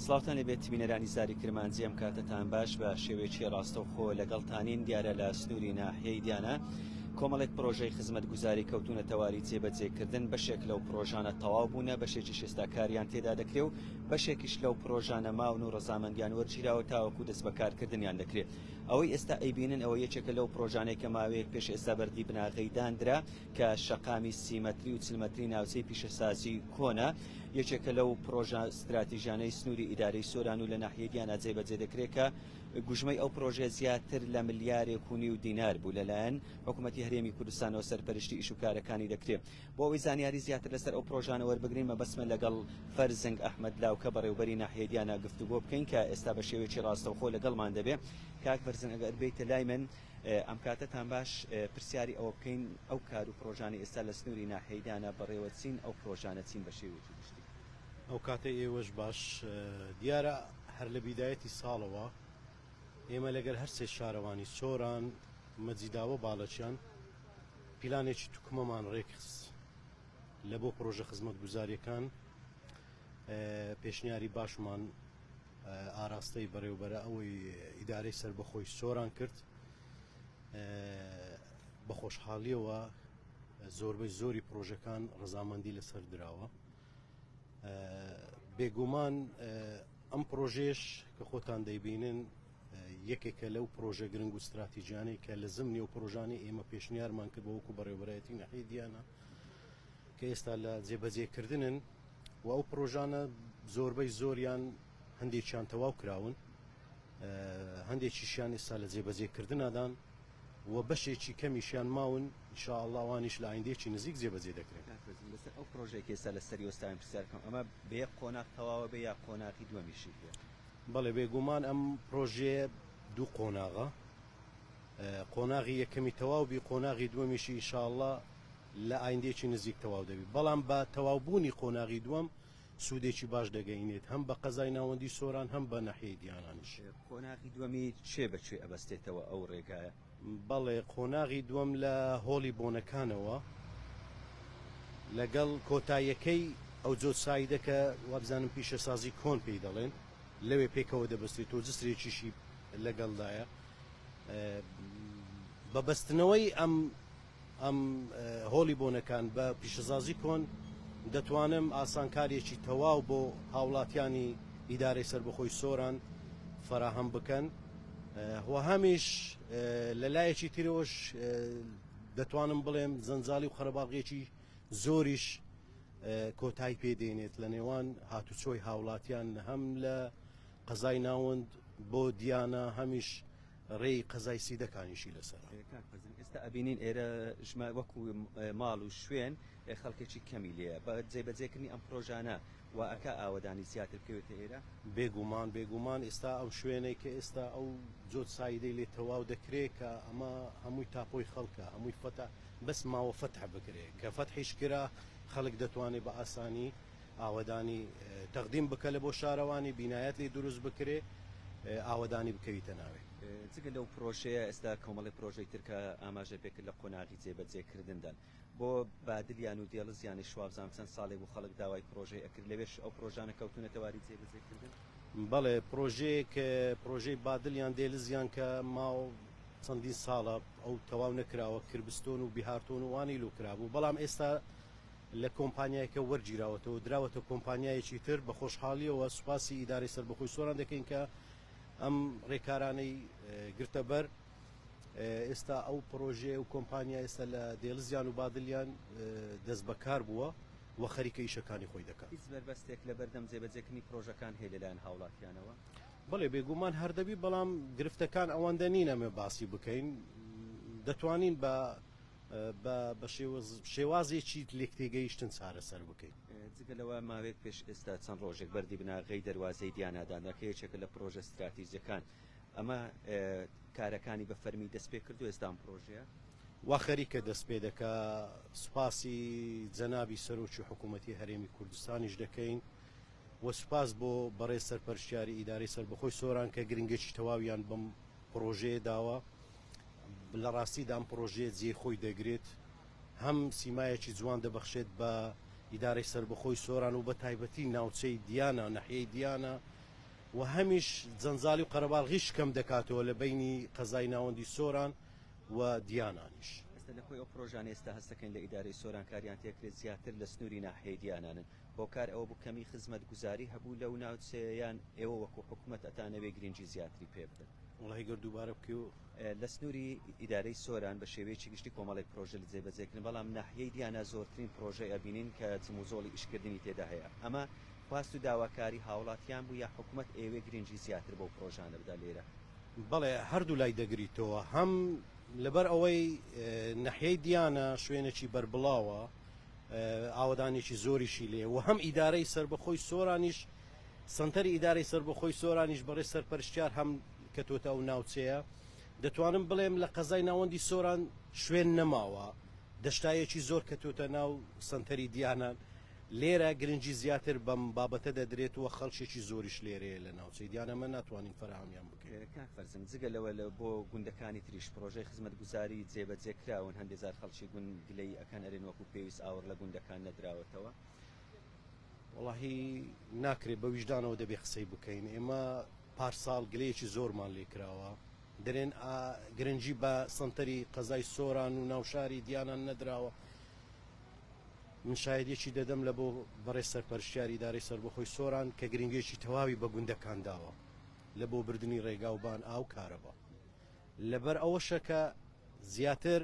سڵاوتان لەبێت بینەرانی زاری کرمانجی ئەم کاتتان باش بە شێوەیەکی ڕاستەوخۆ لەگەڵتانین دیارە لە سنووری ناحیەی دیانە کۆمەڵێک پرۆژەی خزمەتگوزاری کەوتونەتەواری جێبەجێکردن بەشێک لەو پرۆژانە تەواو بوونە بەشێکی شێستاکاریان تێدا دەکرێت و بەشێکیش لەو پرۆژانە ماون و ڕەزامەندیان وەرگیراوە تاوەکو دەست بەکارکردنیان دەکرێت ئەوەی ئێستا ئەیبینن ئەوە یەکێکە لەو پرۆژانێک کە ماوەیەک پێش ئێستا بەردی بناغەیداندرا کە شەقامی 30 مەتری و 40 مەتری ناوچەی پیشەسازی کۆنا یەکێکە لەو پرۆژە استراتیژیانەی سنووری ئیدارەی سۆران و لە ناحیەی دیانە جێبەجێ دەکرێت کە گوژمەی ئەو پرۆژە زیاتر لە ملیارێک و نیو دینار بوو لەلایەن حکوومەتی هەرێمی کوردستانەوە سەرپەرشتی ئیش و کارەکانی دەکرێت بۆ ئەوەی زانیاری زیاتر لەسەر ئەو پرۆژانە وەربگرین مەبەستمە لەگەڵ فەرزنگ ئەحمەد لاوکە بەڕێوەبەری ناحیەی دیانە گفتوگۆ بکەین کە ئێستا بە شێوەیەکی ڕاستەوخۆ لەگەڵمان دەبێت کاک فەرزنگ ئەگەر بێیتە لای من ئەم کاتتان باش پرسیاری ئەوە بکەین ئەو کار و پرۆژانی ئێستا لە سنووری ناحیەی دیانە بەڕێوە چین ئەو پرۆژانە چین بە شێوەیەکی گشتی ئەو کاتە ئێوەش باش دیارە هەر لە بیدایەتی ساڵەوە ئێمە لەگەر هەر سێ شارەوانی سۆران مەجیداوە باڵەچیان پیلانێکی توکمەمان ڕێکخست لە بۆ پرۆژە خزمەتگوزاریەکان پێشنیاری باشمان ئاراستەی بەڕێوبەرە ئەوەی ئیدارەی سەربەخۆی سۆران کرد بە خۆشحاڵیەوە زۆربەی زۆری پرۆژەکان ڕەزامەندی لەسەر دراوە بێگومان ئەم پرۆژێش کە خۆتان دەیبینن یەکێکە لەو پرۆژە گرنگ و استراتیژیانەی کە لە زمنی و پرۆژانی ئێمە پێشنیارمان کرد بە وەکو بەڕێوەبەرایەتی ناحیەی دیانە کە ئێستا لە جێبەجێکردنن و ئەو پرۆژانە زۆربەی زۆریان هەندێکیان تەواو کراون هەندێکیشیان ئێستا لە جێبەجێکردنادان و بەشێکی کەمیشیان ماون ئینشاءالله ئەوانیش لە ئایندێکی نزیک جێبەجێ دەکرێت ئەو پرۆژێک ئێستا لە سەری وەستاوین پرسیارکەم ئەمە بە یەک قۆناغ تەواوە بێ یا قۆناغی دووەمیشی بێ بەڵێ بێگومان ئەم پرۆژێ دوو قۆناغە قۆناغی یەکەمی تەواو بی قۆناغی دووەمیشی ئینشاءالله لە ئایندێکی نزیک تەواو دەبی بەڵام بە تەواوبوونی قۆناغی دووەم سوودێکی باش دەگەینێت هەم بە قەزای ناوەندی سۆران هەم بە ناحیەی دیانانیش قۆناغی دووەمی چێ بەچێ ئەبەستێتەوە ئەو ڕێگایە بەڵێ قۆناغی دووەم لە هۆڵی بۆنەکانەوە لەگەڵ کۆتاییەکەی ئەو جۆ سایدەکە وابزانم پیشەسازی کۆن پێی دەڵێن لەوێ پێکەوە دەبەستێت تۆ جسرێکیشی لەگەڵدایە بەبەستنەوەی ئەم هۆڵی بۆنەکان بە پیشەسازی کۆن دەتوانم ئاسانکاریەکی تەواو بۆ هاوڵاتیانی ئیدارەی سەربەخۆی سۆران فەراهەم بکەن و هەمیش لەلایەکی ترەوەش دەتوانم بڵێم زەنجاڵی و خەرەباڵغێکی زۆریش کۆتایی پێدێنێت لە نێوان هاتوچۆی هاوڵاتیان هەم لە قەزای ناوەند بۆ دیانە هەمیش ڕێی قەزای سیدەکانیشی لەسەر ئێستا ئەبینین ئێرە ژمە وەکو ماڵ و شوێن خەڵکێکی کەمی لێە بە جێبەجێکردنی ئەم پرۆژانە و ئەکا ئاوەدانی زیاتر بکەوێتە ئێرە بێگومان ئێستا ئەو شوێنەی کە ئێستا ئەو جۆت سایدەی لێ تەواو دەکرێت کە ئەمە هەمووی تاپۆی خەڵکە هەمووی فەتە بەس ماوە فەتح بکرێت کە فەتحیش کرا خەڵک دەتوانێت بە ئاسانی ئاوەدانی تەقدیم بکە لە بۆ شارەوانی بینایەت لێ دروست بکرێت ئاوەدانی بکەویتە ناوێ جگە لەو پرۆژەیە ئێستا کۆمەڵی پرۆژەی ترکە ئاماژە پێکرد لە قۆناغی جێبەجێکردندان بۆ بادلیان و دێڵزیانی شوابزان چەند ساڵێک بوو خەڵک داوای پرۆژەی ئەکرد لەوێش ئەو پرۆژانە کەوتونەتەواری جێبەجێکردن بەڵێ پرۆژەیە بادلیان دێلزیان کە ماو چەندین ساڵە ئەو تەواو نەکراوە کربستۆن و بیهارتۆن و وانی لۆ کرابوو بەڵام ئێستا لە کۆمپانیایەکە وەرگیراوەتەوە دراوەتە کۆمپانیایەکی تر بە خۆشحاڵیەوە سوپاسی ئیدارەی سەربەخۆی سۆران دەکەین کە ئەم ڕێکارانەی گرتە بەر ئێستا ئەو پرۆژێ و کۆمپانیا ئێستا لە دێڵزیان و بادلیان دەست بەکار بووە و خەریکە ئیشەکانی خۆی دەکات هیچ بەربەستێک لە بەردەم جێبەجێکردنی پرۆژەکان هەیە لەلایەن هاوڵاتیانەوە بەڵێ بێگومان هەردەبی بەڵام گرفتەکان ئەوەندە نینەمێ باسی بکەین دەتوانین بە شێوازێکی لێکتێگەیشتن چارەسەر بکەین جگەلەوە ماوەیەک پێش ئێستا چەند ڕۆژێک بەردی بناغەی دەواازەی دیانادانەکە یەکێکە لە پرۆژە استراتیژیەکان ئەمە کارەکانی بە فەرمی دەست پێ کردو ئێستام پرۆژەیە وا خەریکە دەست پێ دەکا سوپاسی جەنابی سەرۆکی حکوومەتی هەرێمی کوردستانیش دەکەین و سوپاس بۆ بەڕێز سەرپەرشتیاری ئیدارەی سەربەخۆی سۆران کە گرنگێکی تەواویان بەم پرۆژەیە داوە لە ڕاستیدا ئەم پرۆژەیە جێخۆی دەگرێت هەم سیمایەکی جوان دەبەخشێت بە ئیدارەی سەربەخۆی سۆران و بە تایبەتی ناوچەی دیانە ناحیەی دیانە و هەمیش جەنجالی و قەرەباڵغیش کەم دەکاتەوە لە بینی قەزای ناوەندی سۆران و دیانانیش. ئێستا لەخۆی ئەو پرۆژانە ئێستا هەستەکەین لە ئیدارەی سۆران کاریان تێکرێت زیاتر لە سنووری ناحیەی دیانانن بۆ کار ئەوە بوو کەمی خزمەت گوزاری هەبوو لەو ناوچەیان ئێوە وەکو حکوومەت ئەتانەوێ گرنگی زیاتری پێ بدەن. وڵی گەر دووبارە بکە و لە سنووری ئیدارەی سۆران بە شێوەیەکی گشتی کۆمەڵی پرۆژە لە جێبەجێکردن بەڵام ناحیەی دیانە زۆرترین پرۆژەی ئەبینین کە جموزۆڵی ئیشکردنی تێدا هەیە ئەمە خواست و داواکاری هاوڵاتیان بوو یا حکوومەت ئێوێ گرنگی زیاتر بۆ پرۆژانە بدا لێرە. بەڵێ هەردوو لای دەگریتەوە هەم لەبەر ئەوەی ناحیەی دیانە شوێنێکی بربڵاوە ئاوەدانێکی زۆریشی لێ و هەم ئیدارەی سربەخۆی سۆرانیش سنتەری ئیدارەی سربەخۆی سۆرانیش بەڕێ سەرپەرشتیار هەم کەتۆتە ئەو ناوچەیە دەتوانم بڵێم لە قەزای ناوەندی سۆران شوێن نەماوە دەشتایەکی زۆر کەتۆتە ناو سنتەری دیانان لێرە گرنگی زیاتر بەم بابەتە دەدرێت و خەڵکێکی زۆریش لێرەیە لە ناوچەی دیانەمە ناتوانین فراهەمیان بکەین. کاک فەرزم جگە لەوە بۆ گوندەکانی تریش پرۆژەی خزمەت گوزاری جێبەجێکراون هەندێک زار خەڵکی گوند گلەی ئەکەن ئەرێن وەکو پێویست ئاور لە گوندەکان نەدراوەتەوە. وڵاهی ناکرێت بە ویژدانەوە دەبێ قسەی بکەین ئێمە پارساڵ گلەیەکی زۆرمان لێکراوە دەرێن گرنگی بە سنتەری قەزای سۆران و ناوشاری دیانان نەدراوە. من شایدێکی دەدەم لە بۆ بەڕێ سەرپەرشتیاری ئیدارەی سەربەخۆی سۆران کە گرنگێکی تەواوی بە گوندەکان داوە لە بۆ بردننی ڕێگاوبان ئاو کارەبە لەبەر ئەوەشە کە زیاتر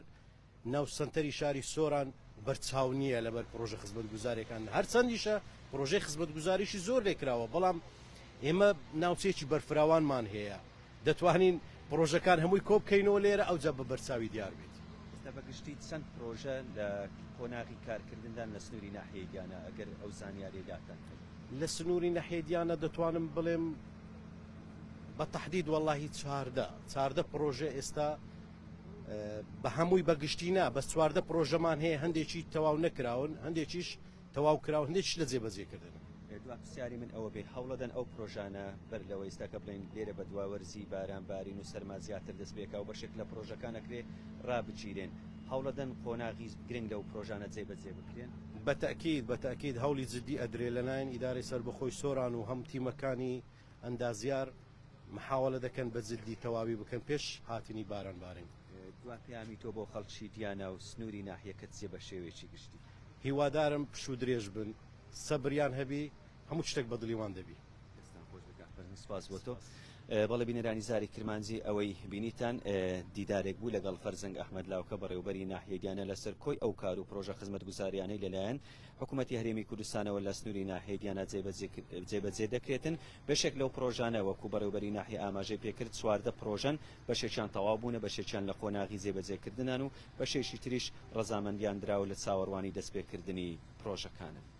ناو سنتەری شاری سۆران بەرچاو نییە لەبەر پرۆژە خزمەت گوزارەکان هەرچەندیشە پرۆژەی خزمەت گوزاریشی زۆر لێکراوە بەڵام ئێمە ناوچەیەکی بەرفراوانمان هەیە دەتوانین پرۆژەکان هەمووی کۆ بکەینەوە لێرە ئەوجا بە بەرچاوی دیار بێت. بەگشتی چەند پرۆژە لە کۆناغی کارکردندان لە سنووری ناحیەی دیانە ئەگەر ئەو زانیاری لاتان لە سنووری ناحیەی دیانە دەتوانم بڵێم بە تەحدید وەڵاهی چاردە پرۆژە ئێستا بە هەمووی بەگشتینا بە چواردە پرۆژەمان هەیە هەندێکی تەواو نەکراون هەندێکیش تەواو کراون هەندێکیش لە جێبەجێکردن. دو پرسیاری من ئەوە بێ هەوڵەدەن ئەو پرۆژانە بەر لەوەی ئێستا کە بڵین لێرە بە دواوەرزی باران بارین و سەرما زیاتر دەست بێکا و بەشێک لە پرۆژەکانەکرێ ڕابچیرێن هەوڵەدەن قۆناغی گرنگ لەو پرۆژانە جێبەجێ بکرێن. بەتەکید هەوڵی جدی ئەدرێ لەلایەن ئیدارەی سەربەخۆی سۆران و هەم تیمەکانی ئەندازیار محاوەلە دەکەن بە جدی تەواوی بکەن پێش هاتنی باران بارین. دوا پەیامی تۆ بۆ خەڵکی دیانە و سنووری ناحیەکەت چێ بە شێوەیەکی گشتی هیوادارم پشوو درێژ بن سەبریان هەبی هەموو شتێک بە دڵیوان دەبی. سپاس بۆ تۆ بەڵێ بینەرانی زاری کرمانجی ئەوەی بینیتان دیدارێک بوو لەگەڵ فەرزەنگ ئەحمەد لاوکە بەڕێوەبەری ناحیەی دیانە لەسەر کۆی ئەو کار و پرۆژە خزمەت گوزاریانەی لەلایەن حکوومەتی هەرێمی کوردستانەوە لە سنووری ناحیەی دیانە جێبەجێ دەکرێتن بەشێک لەو پرۆژانە وەکو بەڕێوەبەری ناحیە ئاماژەی پێکرد چواردە پرۆژەن بەشێکیان تەواو بوونە بەشێکیان لە قۆناغی جێبەجێکردنان و بەشێکی تریش ڕەزامەندیان دراوە لە چاوەڕوانی دەستپێکردنی پرۆژەکانن.